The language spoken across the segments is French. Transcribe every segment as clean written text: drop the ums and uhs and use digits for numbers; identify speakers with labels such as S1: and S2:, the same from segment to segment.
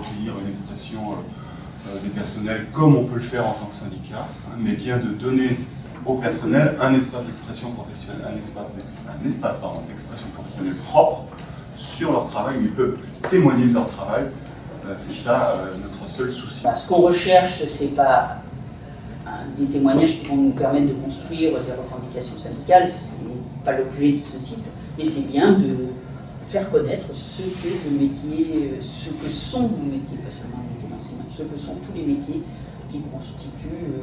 S1: recueillir une expression des personnels comme on peut le faire en tant que syndicat, hein, mais bien de donner au personnel un espace d'expression professionnelle, un espace d'expression professionnelle propre sur leur travail, où ils peuvent témoigner de leur travail. C'est ça notre seul souci.
S2: Ce qu'on recherche, c'est pas des témoignages qui vont nous permettre de construire des revendications syndicales, c'est pas l'objet de ce site, mais c'est bien de faire connaître ce qu'est le métier, ce que sont nos métiers, pas seulement le métier d'enseignant, ce que sont tous les métiers qui constituent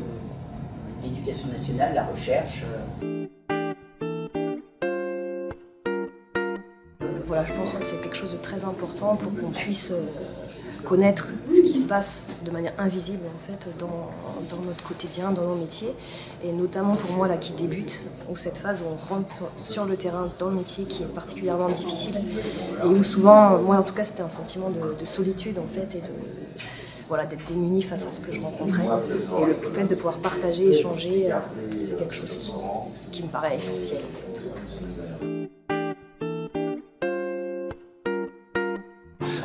S2: l'éducation nationale, la recherche.
S3: Voilà, je pense que c'est quelque chose de très important pour qu'on puisse connaître ce qui se passe de manière invisible en fait dans notre quotidien, dans nos métiers, et notamment pour moi là qui débute, où cette phase où on rentre sur le terrain dans le métier qui est particulièrement difficile et où souvent, moi en tout cas c'était un sentiment de solitude en fait et voilà, d'être démuni face à ce que je rencontrais, et le fait de pouvoir partager, échanger, c'est quelque chose qui me paraît essentiel en fait.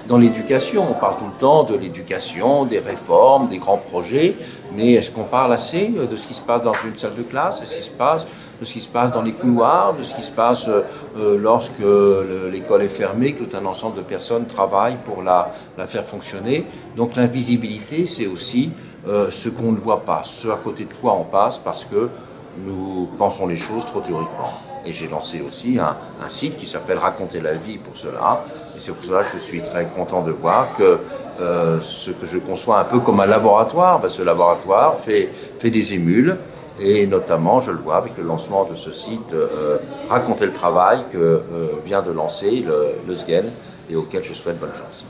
S4: Dans l'éducation, on parle tout le temps de l'éducation, des réformes, des grands projets, mais est-ce qu'on parle assez de ce qui se passe dans une salle de classe, de ce qui se passe dans les couloirs, de ce qui se passe lorsque l'école est fermée, que tout un ensemble de personnes travaillent pour la faire fonctionner. Donc l'invisibilité, c'est aussi ce qu'on ne voit pas, ce à côté de quoi on passe, parce que nous pensons les choses trop théoriquement. Et j'ai lancé aussi un site qui s'appelle Raconter la vie pour cela. Et c'est pour cela que je suis très content de voir que ce que je conçois un peu comme un laboratoire, ce laboratoire fait des émules. Et notamment, je le vois avec le lancement de ce site Raconter le travail que vient de lancer le SGEN et auquel je souhaite bonne chance.